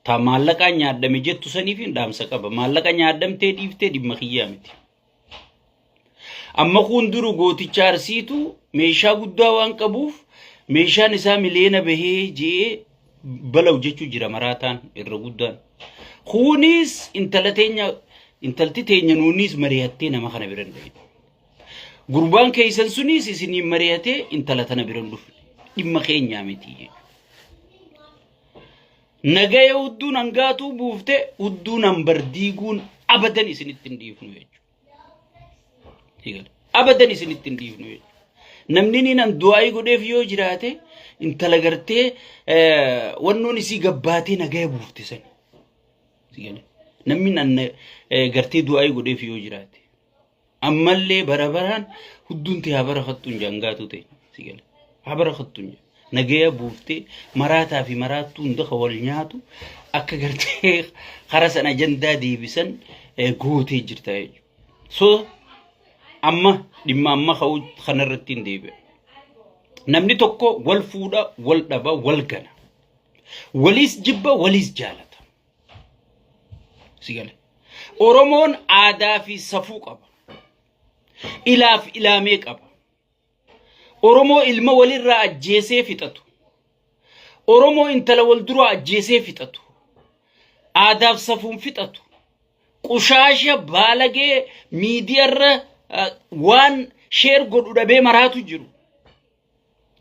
ta maallaqa nyaadame jettu saniif dhaamsa qaba maallaqa nyaadamtee dhiiftee dhimma kiyyaa miti amma kun duru gooticha arsiitu meeshaa guddaa waan qabuuf meeshaan isaa miliyoona bahee jee balaw jechuu jira maraataan irra guddaan kunis intalti teenya nuunis mari'attee nama kana biran dhabe gurbaan keeysan sunis isinii mari'atee intala tana biran dhufe dhimma keenyaa miti nagaya udduun hangaatuu buufte udduun hambardiiguun abadan isinitti hin dhiifnu jechuudha abadan isinitti hin dhiifnu jechuudha namni ni nan du'aa godheef yoo jiraate intala gartee wannoon isii gabbaatee nagaya buufte san namni nan gartee du'aa godheef yoo jiraate ammallee barabaraan hudduun tee habara khattuun jangaatu ta'e sigale habara khattuun nagaya buufte maraataa fi maraattuu hunda wal nyaatu akka gartee khara sana ajandaa deebisan gootee jirta jechuudha so amma dhimma amma kanarratti hin deebi'e namni tokko wal fuudha wal dhaba wal gana walis jibba walis jaalata sigale oromoon aadaa fi safuu qaba ilaaf ilaamee qaba oromoo ilma walirraa ajjeesee fixatu oromoo intala wal duraa ajjeesee fixatu aadaaf safuun fixatu qushaasha baalagee miidiyarra waan sheer godhu dhabee maraatu jiru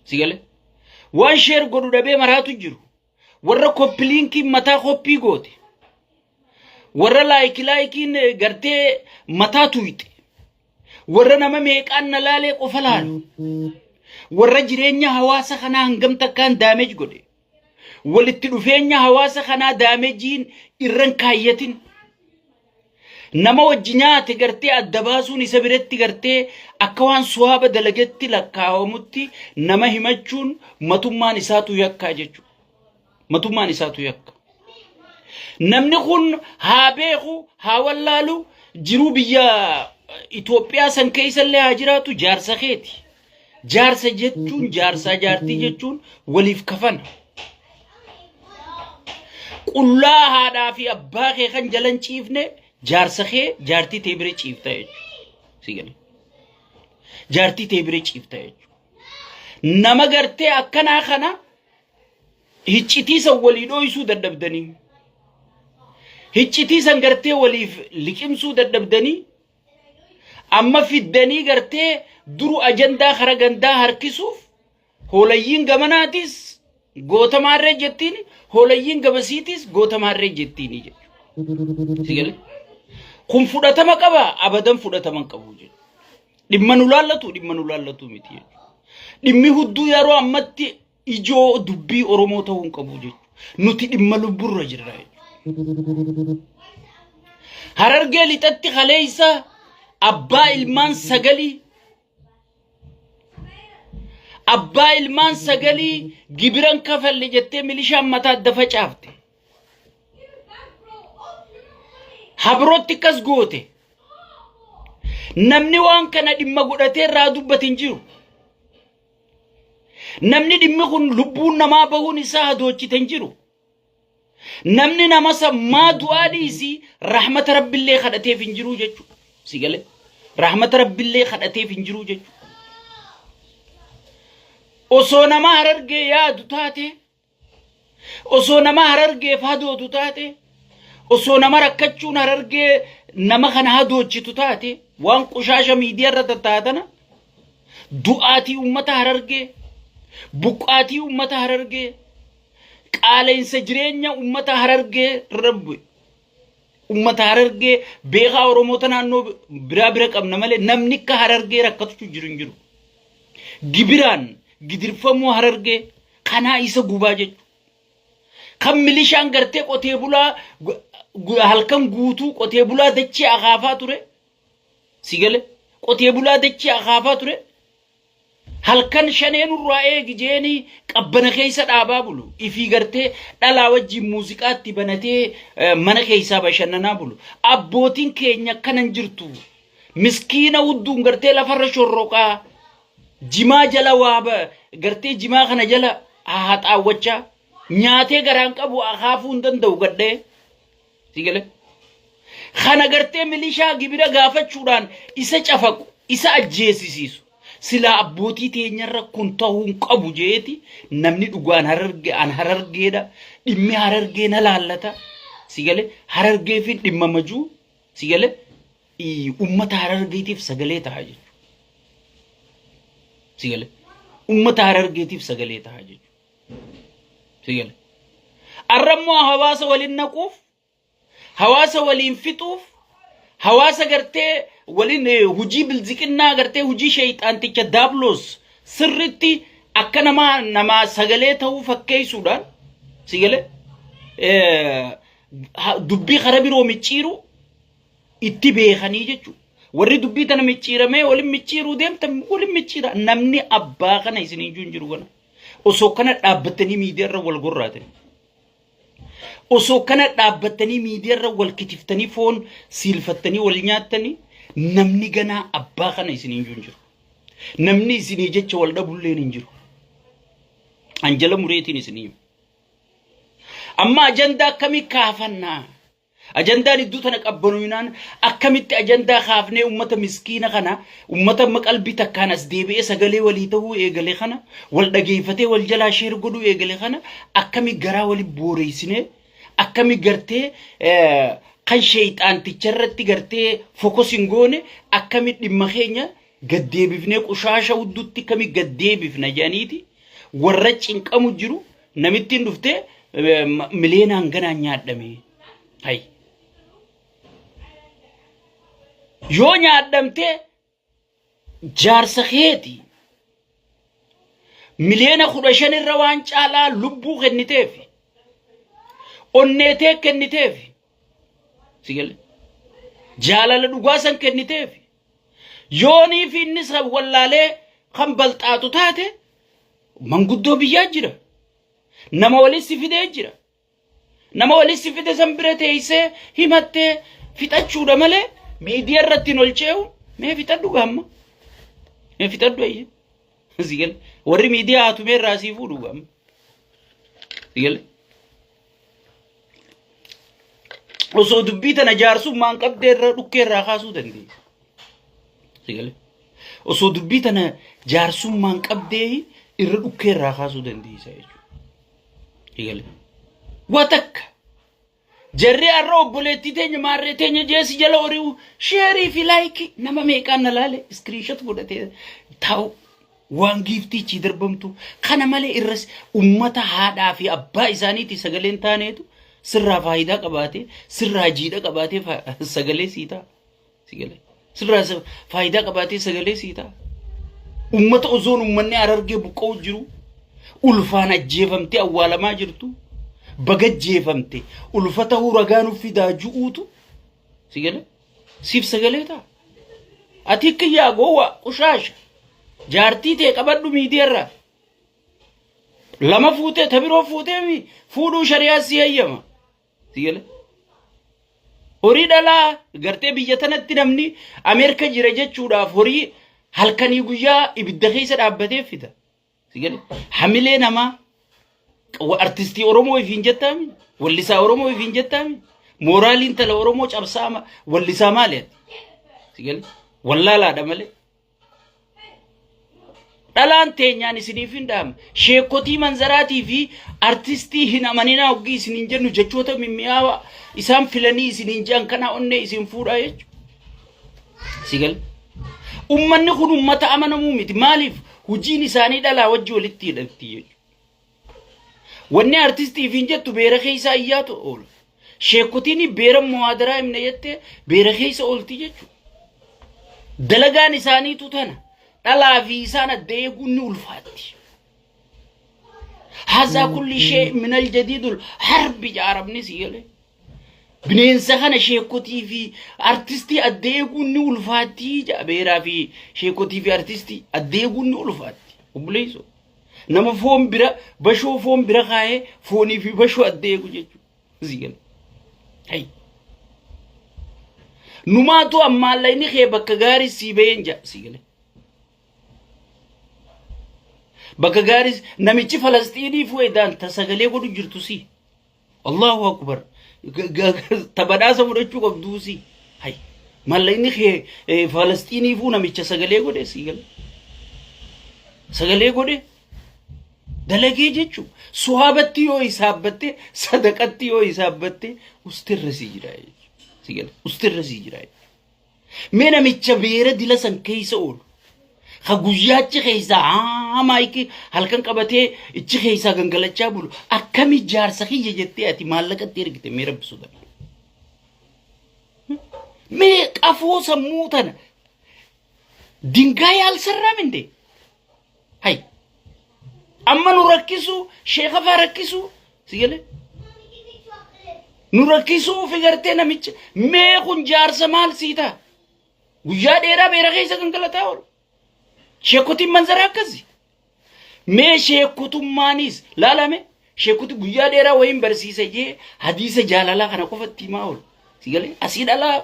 sigale waan sheer godhu dhabee maraatu jiru warra koppiliinkiin mataa koppii goote warra laayikiin gartee mataa tuyxe warra nama meeqaan na laalee qofa laalu warra jireenya hawaasa kanaa hangam takkaan daamej godhe walitti dhufeenya hawaasa kanaa daamejiin irran kaayyatin nama wajji nyaate gartee adda baasuun isa biratti gartee akka waan suwaaba dalagetti lakkaawamutti nama himachuun matummaan isaatu yakkaa jechuudha matummaan isaatu yakka namni kun haa beeku haa wallaalu jiruu biyya Itoophiyaa san keessallee haa jiraatu jaarsa keeti jaarsa jechuun jaarsaa jaartii jechuun waliif kafana qullaa haadhaa fi abbaa kee kan jalan ciifne jaarsa kee jaartii tee bira ciifta jechuudha sigale jaartii tee bira ciifta jechuudha nama gartee akkanaa kana hiccitiisa walii dhooysuu dadhabdanii hiccitiisa gartee waliif liqimsuu dadhabdanii amma fiddanii gartee duru ajandaa khara gandaa harkisuuf holayyiin gamanaatis gootamaarree jettiin holayyiin gabasiitis gootamaarree jettiin jechuudha sigale kun fudhatama qaba abadan fudhatama qabu jechuudha dhimma nu laallatu miti jechuudha dhimmi hudduu yeroo ammatti ijoo dubbii oromoo ta'uu qabu jechuudha nuti dhimma lubburra jirra jechuudha harargee lixatti khaleeysa abbaa ilmaan sagalii gibiran kafalle jettee milishaan mataa adda facaafte habrotti kas goote namni waan kana dhimma godhatee irraa dubbatin jiru namni dhimmi kun lubbuun namaa bahuun isaa hadoochiten jiru namni nama sammaa du'aa dhiisii rahmata rabbillee kadhateef hin jiru jechuudha sigale rahmata rabbillee kadhateef hin jiru jechuudha osoo nama harargee yaadu taate osoo nama harargee fadootu taate osoo nama rakkachuun harargee nama kana hadoochitu taate waan qushaasha miidiyaarra tattaatana du'aatii ummata harargee buqqaatii ummata harargee qaaleensa jireenya ummata harargee rabbi ummata harargee beekaa oromoota naannoo bira qabna malee namni akka harargee rakkatu jiru gibiraan gidirfamuu harargee kanaa isa gubaa jechuudha kan milishaan gartee qotee bulaa halkan guutuu qotee bulaa dachee akaafaa ture sigale qotee bulaa dachee akaafaa ture halkan shaneen urraa eegijeeni qabbana keessa dhaabaa bulu ifii gartee dhalaa wajjin muuziqaatti banatee mana keessaa bashannanaa bulu abbootiin keenya kanan jirtu miskiina udduun gartee lafarra shorroqaa jimaa jala waaba gartee jimaa kana jala haxaawwachaa nyaatee garaan qabu akaafuu hin danda'u gadhee si galee kana gartee milishaa gibira gaafachuudhaan isa cafaqu isa ajjeesisiisu sila abbootii teenyarra kun ta'uu hin qabu jeeti namni dhugaan harargeedha dhimmi harargee na laallata si galee harargee fi dhimma majuu si galee ummata harargeetiif sagalee ta'a jechuudha si galee ummata harargeetiif sagalee ta'a jechuudha si galee arrammoo hawaasa waliin naquuf hawaasa waliin fixuuf hawaasa gartee waliin hujii bilziqinnaa gartee hujii shayxaanticha daablos sirritti akka nama sagalee ta'uu fakkeessuudhaan si galee dubbii kara biroo micciiru itti beekanii jechuudha warri dubbii tana micciiramee waliin micciiruu deemtan waliin micciira namni abbaa kana isinii jiru kana osoo kana dhaabbatanii miidiyaarra wal gorraatanii osoo kana dhaabbatanii miidiyaarra wal kitiftanii foon siilfattanii wal nyaattanii namni ganaa abbaa kana isinii jiru namni isinii jecha wal dhabulleen hin jiru anjala mureetiin isinii amma ajandaa akkamii kaafannaa ajandaan iddoo tana qabbanuunaan akkamitti ajandaa kaafnee ummata miskiina kana ummata qalbii takkaan as deebi'ee sagalee walii ta'uu eegale kana wal dhageeffatee wal jalaa sheer godhuu eegale kana akkami garaa wali booreessinee akkami gartee kan shayxaanticharratti gartee fokusin goone akkami dhimma keenya gaddeebifnee qushaasha huddutti akkami gaddeebifna jedhaniiti warra cinqamu jiru namittiin dhuftee mileenaan ganaa nyaadhame hay yoo nyaadhamtee jaarsa keeti mileena 15 irra waan caalaa lubbuu kenniteef onneetee kenniteef sigale jaalala dhugaasan kenniteef yoonii fi innis wallaalee kan balxaatu taate manguddoo biyyaa jira nama walitti fidee jira nama walitti fide san bira teessee himattee fixachuudha malee miidiyaa irratti nolcheewu mee fixadhu gamma mee fixadhu ayye sigale warri miidiyaa hatumee raasii fuudhu gamma sigale osoo dubbii tana jaarsummaan qabdee irra dhukkee irraa kaasuu dandeessa sigale osoo dubbii tana jaarsummaan qabdee irra dhukkee irraa kaasuu dandeessa jechuudha sigale watakka jarri arra obboleettii teenya maarree teenya jeesi jala horiiwu sheerii fi laayikii nama meeqaan na laale iskiriinshot godhatee taa'u waan giiftichi darbamtu kana malee irras ummata haadhaa fi abbaa isaaniiti sagaleen taaneetu sirraa faayidaa qabaatee sirraa jiidha qabaatee sagalee siitaa sigale sirraa faayidaa qabaatee sagalee siitaa ummata ozoon ummanni arargee buqqa'u jiru ulfaan ajjeefamtee awwaalamaa jirtu bagajjeefamte ulfata huragaan fidaa ju'uutu sigale siif sagalee taa ati kiyyaa gowa qushaasha jaartii tee qabadhu miidiyaarra lama fuutee tabiroo fuutee fuudhuu shariyaa si hayyama sigale horii dhalaa gartee biyya tanatti namni Ameerika jira jechuudhaaf horii halkanii guyyaa ibidda keessa dhaabbatee fida sigale hamilee namaa artistii Oromoo ifiin jettami wallisaa Oromoo ifiin jettami moraaliin tala Oromoo cabsaama wallisaa maaliiti sigale wallaalaadha malee dhalaan teenyaan isiniif hin dhaam sheekotii manzaraatii fi artistii hin amanina oggii isiniin jennu jechoota mimmi'aawa isaan filanii isiniin jean kana onnee isin fuudhaa jechuudha sigale ummanni kun ummata amanamuu miti maaliif hujiin isaanii dhalaa wajji walitti hidhatti jechuudha wanni artistii fiin jettu beera keessa iyyaatu oolu sheekotiin beera muwaadaraa himne jette beera keessa oolti jechuudha dalagaan isaaniitu tana dhalaa fi isaan addeeguun ni ulfaatti haza kulli shay min aljadidul harbi jaarabni sigale bineensa kana sheekotii fi artistii addeeguun ni ulfaatti beeraa fi sheekotii fi artistii addeeguun ni ulfaatti obboleeysoo nama foon bira bashoo foon bira kaayee foonii fi bashoo addeegu jechuudha sigale hay numaatu ammaallayni kee bakka gaarii sii baheen jaa sigale bakka gaaris namichi Falasxiinii fuudhaan tasagalee godhu jirtu si Allahu akbar tabadhaasa fudhachuu qabduu si hay mallayni kee Falasxiinii fuu namicha sagalee godhe si gal sagalee godhe dalagee jechu suhaabatti yoo isaabatte sadaqatti yoo isaabatte ustirra si jira si gal ustirra si jira mee namicha beera dila san keessa oolu khaguyyachi keessa maayiki halkan qabatee ichi keessa gangalachaa bulu akkami jaarsa kiyya jettee ati maallaqatti ergite mee rabbi sodaa mee qafoo sammuu tana dingaay alsarraminde hay amma nu rakkisu sheekha faa rakkisu sigale nu rakkisu figartee namicha mee kun jaarsa maal siita guyyaa dheeraa beera keessa gangalataa oolu sheekutiin manzara akkasi mee sheekutummaanis laalame sheekuti guyyaa dheeraa wayin barsiisa jee hadiisa jaalalaa kana qofatti himaa oolu sigale asii dhalaa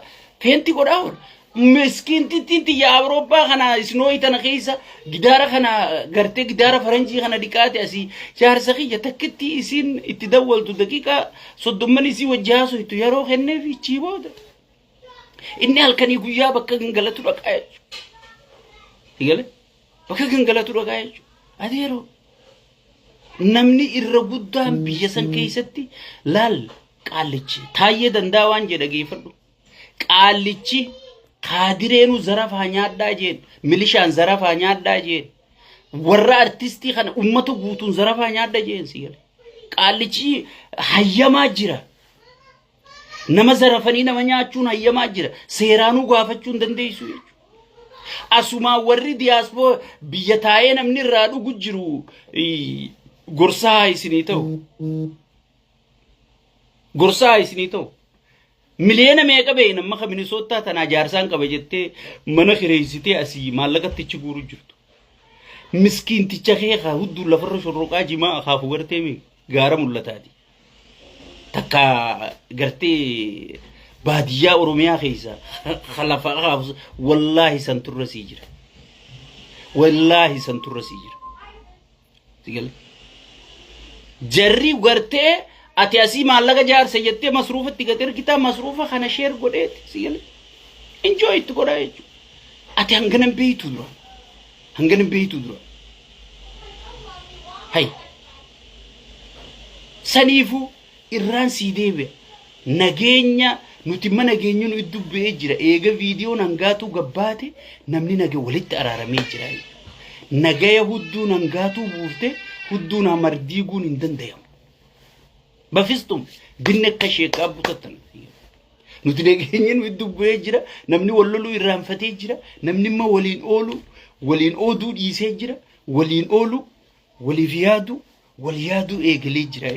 feenti godhaa oolu miskiintitti yaa Awurooppaa kana isnooyi tana keessa gidaara kana gartee gidaara faranjii kana dhiqaate asii jaarsa kiyya takkitti isiin itti dawwaltu daqiiqaa 30 isii wajjaasu itti yeroo kenneef ichi booda inni halkanii guyyaa bakka gangalatu dhaqaa jechuudha sigale bakka gangalatu dhaqaa jechuudha adeero namni irra guddaan biyya san keessatti laal qaallichi taayyee dandaa waan jedha geeffadhu qaallichi kaadireenu zarafaa nyaadhaa jeen milishaan zarafaa nyaadhaa jeen warra artistii kana ummata guutuun zarafaa nyaadhaa jeen sigale qaallichi hayyamaa jira nama zarafanii nama nyaachuun hayyamaa jira seeraanuu gaafachuun dandeessu jechuudha asumaa warri diyaaspoor biyya taa'ee namni irraa dhugu jiru gorsaa isinii ta'u miliyoona meeqa bee nama ka Minnesota tana jaarsaan qaba jettee mana kireessitee asii maallaqatti ichi guuru jirtu miskiinticha kee kaa hudduu lafarra shorroqaa jimaa akaafu gartee gaara mul'ataati takka gartee baadiyyaa Oromiyaa keessa khalafa akaafu wallaahi san turra sii jira wallaahi san turra sii jira sigal jarri gartee ati asii maallaqa jaarsa jettee masruufatti gad ergitaa masruufa kana sheer godheeti sigale enjoy itti godhaa jechuudha ati hanganan beeytu dura hay saniifu irraan sii deebi'a nageenya nuti mana nageenya nu dubbee jira eega viidiyoon hangaatuu gabbaate namni nage walitti araaramee jira nagaya hudduun hangaatuu buufte hudduun amardiiguun hin danda'amu bafistum binne kasheeka abutatan nuti nageenya nu dubbee jira namni wallolu irraanfatee jira namni ma waliin ooduu dhiisee jira waliin oolu waliif yaadu eegalee jira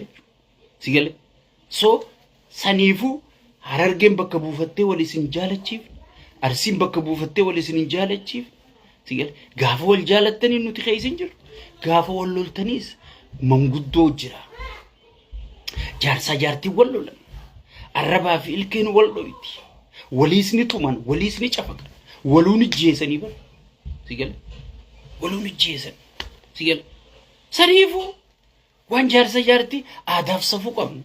sigale so saniifu harargeen bakka buufattee wal isin jaalachiif arsiin bakka buufattee wal isin jaalachiif sigale gaafa wal jaalattanii nuti keeysin jiru gaafa wal loltaniis manguddoo jira jaarsa jaartii wal lolan arrabaa fi ilkeen wal dhoyti waliisni tuman waliisni cafaqan waluun jeesanii bar sigale waluun jeesan sigale saniifu waan jaarsa jaartii aadaaf safuu qabnu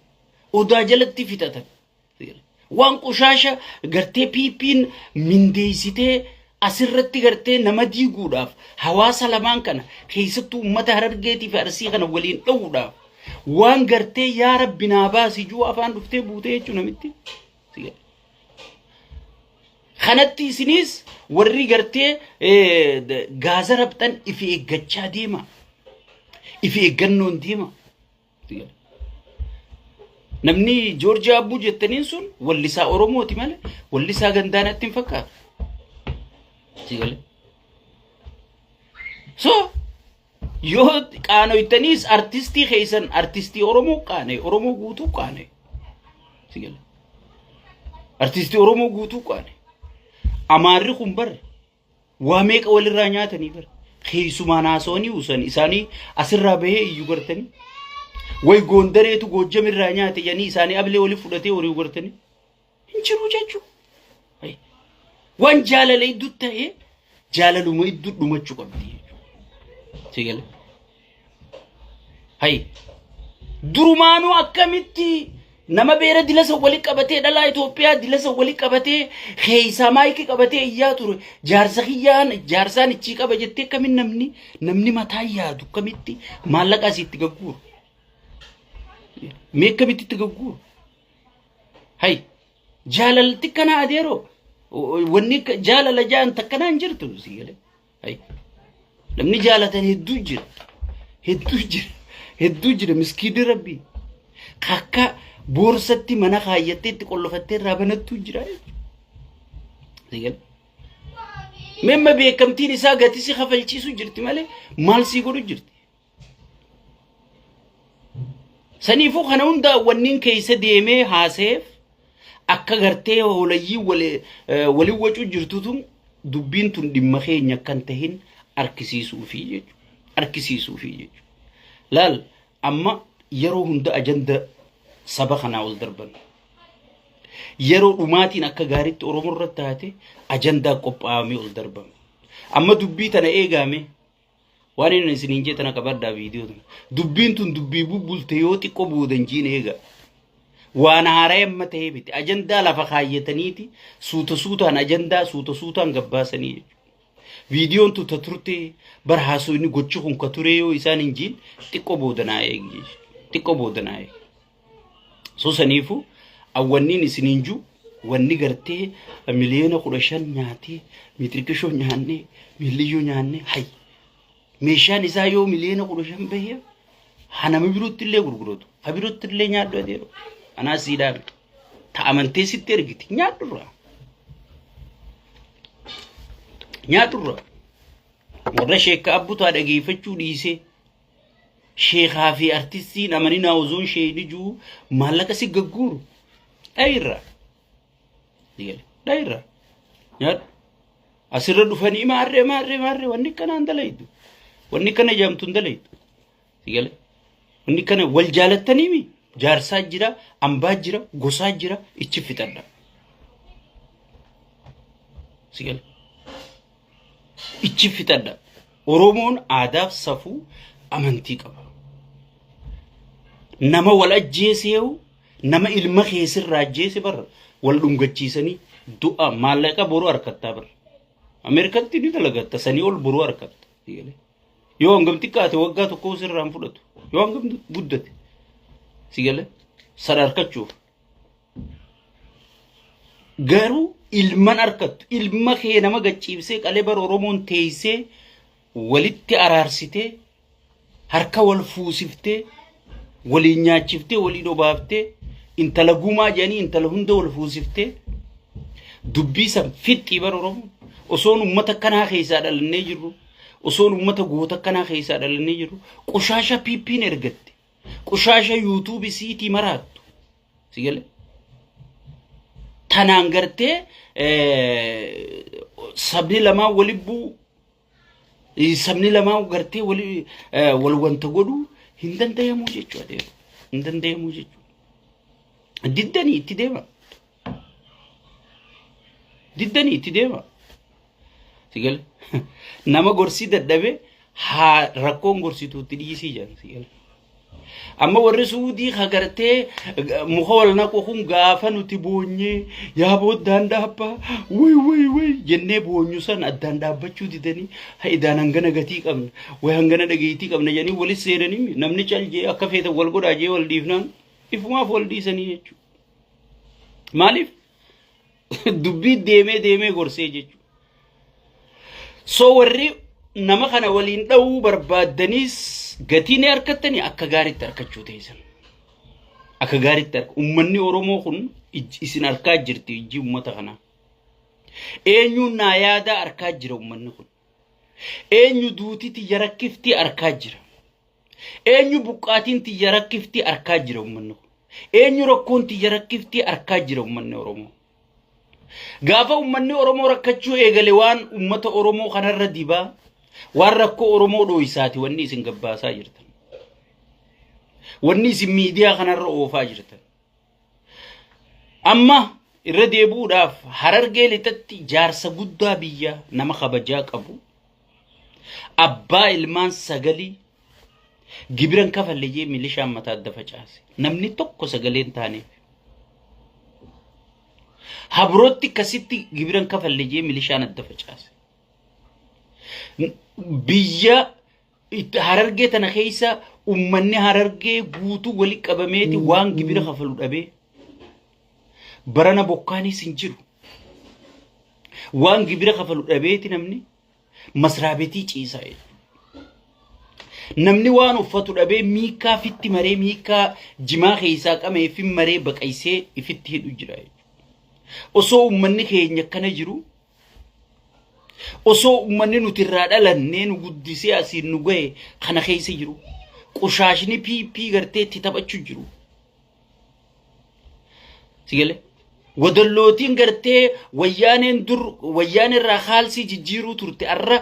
odaa jalatti fitatan waan qushaasha gartee piipiin mindeessitee asirratti gartee nama diiguudhaaf hawaasa lamaan kana keessattuu uummata harargeetii fi arsii kana waliin dha'uudhaaf waan gartee yaa rabbi naa baasi juu afaan dhuftee buutee jechuun namitti kanatti isinis warri gartee gaaza rabxan ifi eeggachaa deema ifi eeggannoon deema namni Georgia Abbuu jettaniin sun wallisaa Oromooti malee wallisaa gandaanatti hin fakkaatu sigale so yoo qaanoytaniis artistii keessan artistii Oromoo qaane Oromoo guutuu qaane sigale artistii Oromoo guutuu qaane amaarri kun bar waa meeqa walirraa nyaatanii bar keessumaa naasoonii usan isaanii asirraa bahee iyyuu gartanii way gondareetu Gojjam irraa nyaate yani isaanii ablee wali fudhatee horii gartanii hinjiru jechuudha waan jaalala idduu ta'e jaalaluma idduu dhumachuu qabdi sigale hay durmaanu akkamitti nama beera dilasa wali qabatee dhalaa Itoophiyaa dilasa wali qabatee heeysaa maayikii qabatee iyyaa ture jaarsaan ichi qaba jettee kamin namni mataa yaadu kamitti maallaqa asitti gagguuru mee kamitti itti gagguuru hay jaalalti kana adeero wanni jaalala jaan takkanaan jirtu sigale hay namni jaalatan hedduu jira miskiin rabbi kakka boorsatti mana kaayattee itti qollofattee raabanattu jira sigale memma beekamtiin isaa gatisi khafalchiisu jirti malee maal sii godhu jirti saniifuu kana hunda wanniin keessa deemee haaseef akka gartee holayyii wali wacuu jirtutu dubbiin tun dhimma keenya kan tahin arkisiisuu fi jechuudha laal amma yeroo hunda ajanda saba kanaa ol darban yeroo dhumaatiin akka gaariitti Oromoo irratti taate ajandaa qophaa'amee ol darban amma dubbii tana eegame waan inni isiniin jetana qabaddaa viidiyoo tana dubbiin tun dubbii bubbulte yoo xiqqoo boodanjiin eega waan haaraa amma ta'ee biti ajandaa lafa kaayyataniiti suutaan ajandaa suutaan gabbaasanii viidiyoon tu turte barhaasoo inni gochu kun ka ture yoo isaan injiin xiqqoo boodanaa so saniifu awwanniin isiniinju wanni gartee miliyoona 15 nyaatee mitirkishoo nyaanne miliyyoo nyaanne hay meeshaan isaa yoo miliyoona 15 bahee hanama birootti illee gurguratu habirootti illee nyaaddu adeero anaa siidaan ta'amantee sitti ergiti nyaadurra warra sheekka abbutaa dhageeffachuu dhiisee sheekaa fi artistiin amanii naawuzoon sheeyni juu maallaqa si gagguuru dhayirra nyaadhu asirra dhufanii maarree wanni kanaan dalaytu wanni kana jaamtuun dalaytu sigale wanni kana wal jaalattaniimi jaarsaa jira ambaa jira gosaa jira ichi fixadha sigale ichi fixadha Oromoon aadaaf safuu amantii qaba nama wal ajjeeseewu nama ilma keessirraa ajjeese barra wal dhungachiisanii du'a maallaqa boruu harkattaa barra Ameerikatti ni dalagatta sanii ol boruu harkatta yoo hangam xiqqaate waggaa tokko sirraan fudhatu yoo hangam guddate sigale sadarkachuuf garuu ilman harkattu ilma kee nama gachiibsee qalee bar Oromoon teeysee walitti araarsitee harka wal fuusiftee waliin nyaachiftee waliin obaaftee intala gumaa jedhanii intala hunda wal fuusiftee dubbii san fixxii bar Oromoon osoon ummata kanaa keessaa dhalannee jirru osoon ummata goota kanaa keessaa dhalannee jirru qushaasha piippiin ergatte qushaasha YouTube siitii maraattu sigale tanaan gartee sabni lamaa walibbuu sabni lamaa gartee wal wanta godhu hin danda'amu jechuudha hin danda'amu jechuudha diddanii itti deema sigale nama gorsii dadhabe haa rakkoon gorsituutti dhiisii jedhan sigale amma warri Suudii hagartee muka wal naqu kun gaafa nuti boonyee yaa booddaan dhaabbaa way jennee boonyu san addaan dhaabbachuu didanii haidaan hangana gatii qabna way hangana dhageetii qabna jedhanii walis seenanii namni caljee akka feetan wal godhaa jee wal dhiifnaan ifumaaf wal dhiisanii jechuudha maaliif dubbii deemee gorsee jechuudha so warri nama kana waliin dha'uu barbaadaniis gatiin harkattanii akka gaariitti harkachuu teessan akka gaariitti ummanni Oromoo kun isin harkaa jirti ijji ummata kana eenyuun naa yaada harkaa jira ummanni kun eenyu duutiti yarakkifti harkaa jira eenyu buqqaatiin ti yarakkifti harkaa jira ummanni kun eenyu rakkoon ti yarakkifti harkaa jira ummanni Oromoo gaafa ummanni Oromoo rakkachuu eegale waan ummata Oromoo kanarra dibaa waan rakkoo Oromoo dhooysaati wanni isin gabbaasaa jirtan wanni isin miidiyaa kanarra oofaa jirtan amma irra deebuudhaaf Harargee lixatti jaarsa guddaa biyya nama kabajaa qabu abbaa ilmaan sagalii gibiran kafallee milishaan mataa adda facaase namni tokko sagaleen taane habrotti kasitti gibiran kafallee milishaan adda facaase biyya harargee tana keessa ummanni harargee guutuu wali qabameeti waan gibira kafalu dhabe barana bokkaanis hin jiru waan gibira kafalu dhabeeti namni masraabetii ciisaa namni waan uffatu dhabe miikaa fitti maree miikaa jimaa keessaa qamee fi maree baqaysee ifitti hidhu jira osoo ummanni keenya kana jiru osoo ummanni nuti irraa dhalannee nu guddisee asiin nu gahe kana keessa jiru qushaashni piipii gartee itti taphachuu jiru sigale wadallootiin gartee wayyaaneen dur wayyaan irraa haalsi jijjiiruu turte arra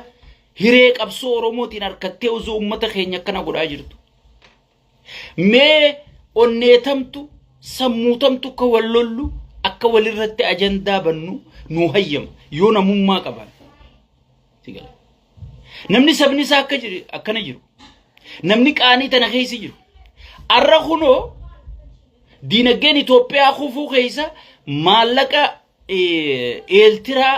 hiree qabsoo oromootiin harkattee osoo ummata keenya kana godhaa jirtu mee onneetamtu sammuutamtu ka wallollu akka walirratti ajandaa bannu nu hayyama yoo namummaa qaban sigale namni sabni isaa akkana jiru namni qaanii tana keessa jiru arra kunoo diinagdeen Itoophiyaa kufuu keessa maallaqa eeltiraa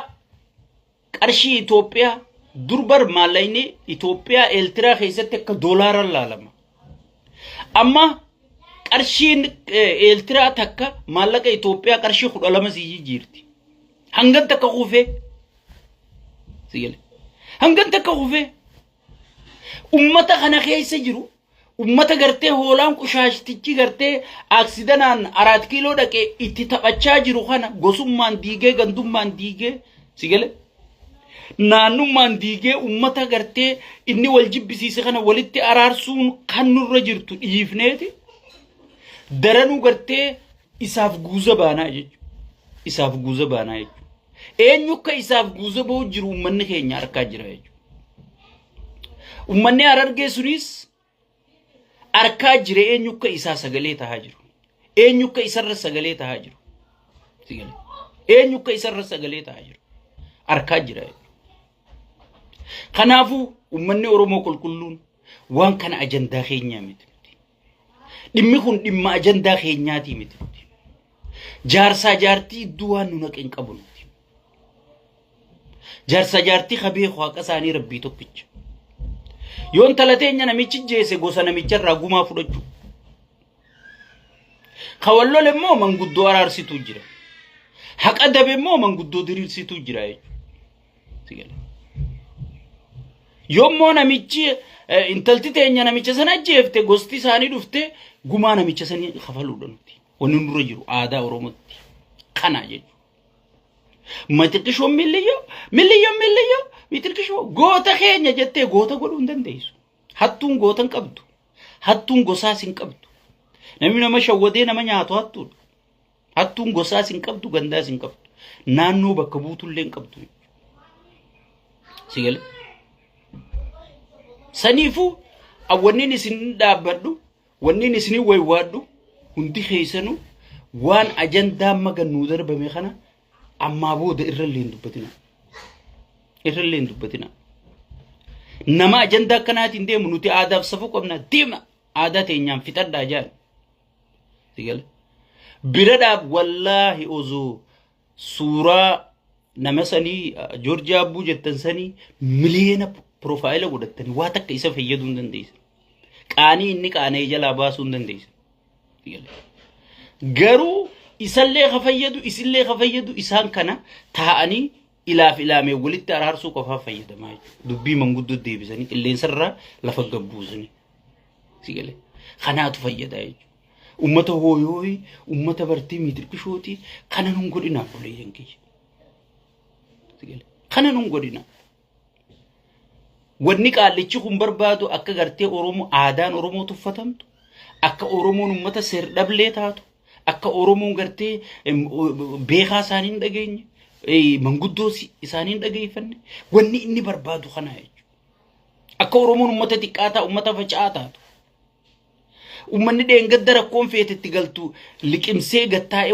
qarshii Itoophiyaa durbar maallaqni Itoophiyaa eeltiraa keessatti akka doolaaraan laalama amma qarshiin eeltiraa takka maallaqa Itoophiyaa qarshii 12 sii jirti hangan takka kufee sigale hangan takka kufee ummata kana keessa jiru ummata gartee hoolaan qushaashtichi gartee aksidanaan 4 kiiloo dhaqee itti taphachaa jiru kana gosummaan diigee gandummaan diigee sigale naannummaan diigee ummata gartee inni wal jibbisiise kana walitti araarsuun kan nurra jirtu dhiifneeti daranuu gartee isaaf guuza baanaa jechuudha isaaf guuza baanaa jechuudha eenyu akka isaaf guuza ba'u jiru ummanni keenya harkaa jira jechuudha ummanni harargee sunis harkaa jira eenyu akka isaa sagalee tahaa jiru eenyu akka isarra sagalee tahaa jiru sigale eenyu akka isarra sagalee tahaa jiru harkaa jira kanaafu ummanni oromoo qulqulluun waan kana ajandaa keenyaa miti dhimmi kun dhimma ajandaa keenyaati miti jaarsaa jaartii iddoo waan nu naqeen qabu nuti jaarsaa jaartii khabee waaqa isaanii rabbii tokkicha yoon talateenya namichi jeese gosa namicha irraa gumaa fudhachuu kawallol immoo manguddoo araarsituu jira haqa dabe immoo manguddoo diriirsituu jira jechuudha yoommoo namichi intalti teenya namicha sana jeefte gosti isaanii dhufte gumaa namicha sanii kafaluudha nuti wanni nurra jiru aadaa oromootti kana jechuudha matirkishoo milliyyo mitirkishoo goota keenya jettee goota godhuu hin dandeessu hattuun gootan qabdu hattuun gosaas hin qabdu namni nama shawwadee nama nyaatu hattuun gosaas hin qabdu gandaas hin qabdu naannoo bakka buutullee hin qabdu sigale saniifu awwannin isin dhaabbadhu wannin isin waywaadhu hundi keessanu waan ajandaa magannuu darbame kana ammaa booda irrallee hin dubbatina nama ajandaa kanaatiin deemu nuti aadaaf safuu qabna deema aadaa teenyaan fixadhaa jaan sigale biradhaaf wallaahi osoo suuraa nama sanii Joorjiyaa Abbuu jettan sanii miliyoona profaayila godhattanii waa takka isa fayyaduu hin dandeessan qaanii inni qaanee jalaa baasuu hin dandeessan garuu isallee ka fayyadu isillee ka fayyadu isaan kana taa'anii ilaaf ilaamee walitti araarsuu qofaa fayyadamaa jechuudha dubbii manguddoo deebisanii qilleensarraa lafa gabbuusanii sigale kanaatu fayyadaa jechuudha ummata hooyooyi ummata bartii miitirkishooti kana nun godhinaa buleeyyan kiyya sigale kana nun godhinaa wanni qaallichi kun barbaadu akka gartee oromoo aadaan oromoo tuffatamtu akka oromoon ummata serdhablee taatu akka oromoon gartee beekaa isaanii hin dhageenye manguddoo isaanii hin dhageeffanne wanni inni barbaadu kana jechuudha akka oromoon ummata xiqqaataa ummata faca'aa taatu ummanni dheengadda rakkoon feetetti galtu liqimsee gattaa'ee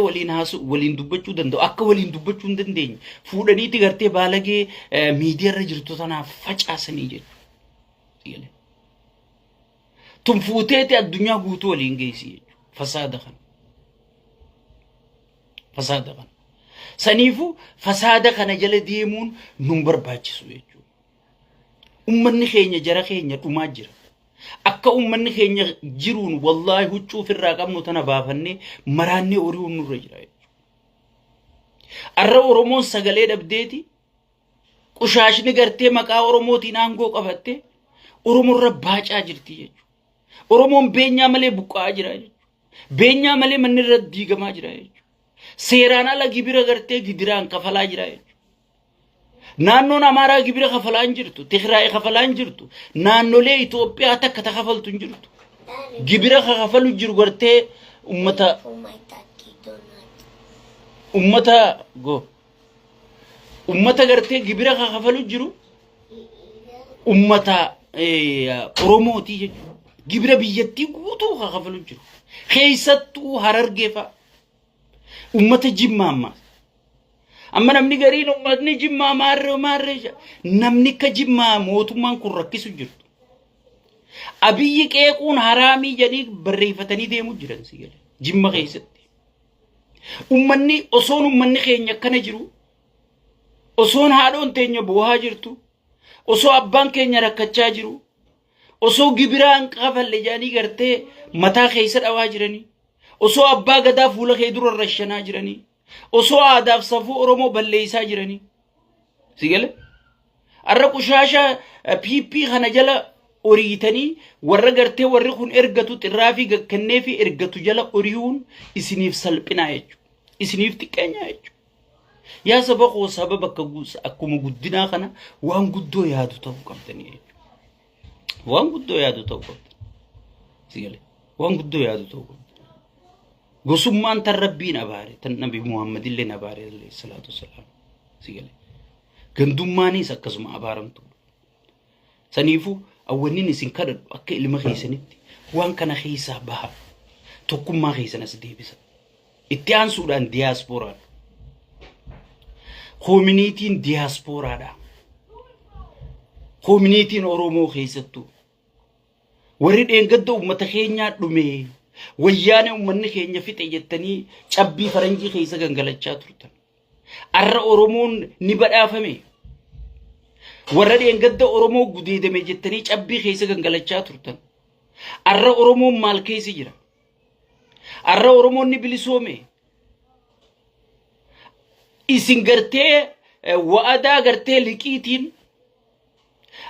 waliin dubbachuu danda'u akka waliin dubbachuu hin dandeenye fuudhaniiti gartee baalagee miidiyaarra jirtu tanaaf facaasanii jechuudha تنفوتيتي الدنيا قوتوا الإنجليزية فساد خن فساد خن سنيفو فساد خن جل ديمون نمبر باجسو يجو أمني خيني جرا خيني تماجر أكا أمني خيني جرون والله هو تشوف الرقم نتنا بافني مراني أوريون نرجع أرى أورمون سجلة أبديتي كشاشني قرتي مكا أورموتي نانغو قفتي أورمون رباج أجرتي يجو أورمون بينيا ملي بقى أجرا يجو بينيا ملي من الردي كم أجرا يجو سيرانا لا جبيرة قرتي جدران كفلا أجرا يجو نانو نمارا جبيرة خفلان جرتو تخراي خفلان جرتو نانو لي إثيوبيا تك تخفل تنجرتو جبيرة خفلو جرو قرتي أمتا جو أمتا قرتي جبيرة خفلو جرو أمتا أوروموتي جبيرة بيجتي قوتو خفلو جرو خيستو هرر جفا أمتا جماما أما نمني قرين أمتني جمّا مارّجا نمني كجمّا موت مان كرّكي سجرت أبيك يكون حرامي جديد بريفتني ده مجرد سيجل جمّا غيست أمني أصون أمني خيني كنجرو أصون هادون تيني بوهاجرتو أصو أبان كيني ركتشاجرو أصو جبران قفل لجاني قرتي متا خيست أواجرني أصو أبا قدا فولا خيدر الرشنا جرني أصو آداب صفو أرومو بلّيسا جراني سيقل أرقو شاشا بي خنجلا أوريتني ورقرتي ورقون إرقاتو ترافي كنفي إرقاتو جلا أوريون إسنيف سلبنا يجو إسنيف تكانيا يجو يا سبقو سببك قوس أكو مقدنا خنا وان قدو يادو تاو قمتني يجو وان قدو يادو تاو قمتني سيقل وان قدو يادو تاو قمتني غسمان تربينا باري تنبي محمد اللي نباري عليه الصلاة والسلام سيقول غندوماني سكزما أبارمتو سنيفو أولين سنكر أكل ما خيسنتي وان كان خيسا بها تقوم ما خيسنا سدي بس إتيان سودان دياسبورا كومينيتين دياسبورا دا كومينيتين أورومو خيستو ورد إنقدو متخينيا دومي ويانا ومن خينيا في تيجتني شابي فرنجي خيسا غنغلتشا ترتن أرى أورومون نبدا فمي ورد إنقدو أورومو قديد ميجتني شابي خيسا غنغلتشا ترتن أرى أورومون مال كيسي جرا أرى أورومون نبلسومي إسن غرتي وأدا غرتي لكيتين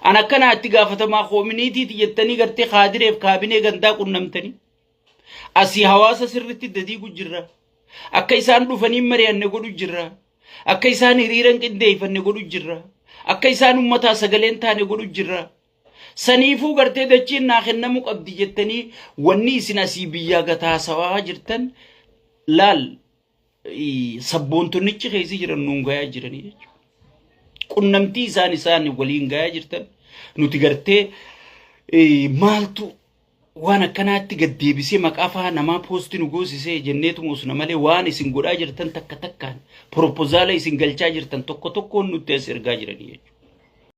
أنا كان أتقافة ما خومنيتي تيجتني غرتي خادري في كابيني غندا كنمتني أسي هواسا سرتي ددي جرا أكيسان دفني مريان نقولو جرا أكيسان هريران كندي فن نقولو جرا أكيسان أمتا سجلين تا نقولو جرا سنيفو غرتي دچين ناخن نمك أبدي جتني وني سناسي بيا غتا سوا جرتن لال سبون تنيچ خيسي جرا نونغايا جراني كنمتي ساني ولين غايا جرتن نوتي غرتي مالتو وانا كانت قد بيسي مقافها نما بوستي نغوسي سي جنيتو موسنا مالي واني سنغودا جرتن تكا تكا بروبوزالا سنغلچا جرتن توكو توكو نوتي سرغا جراني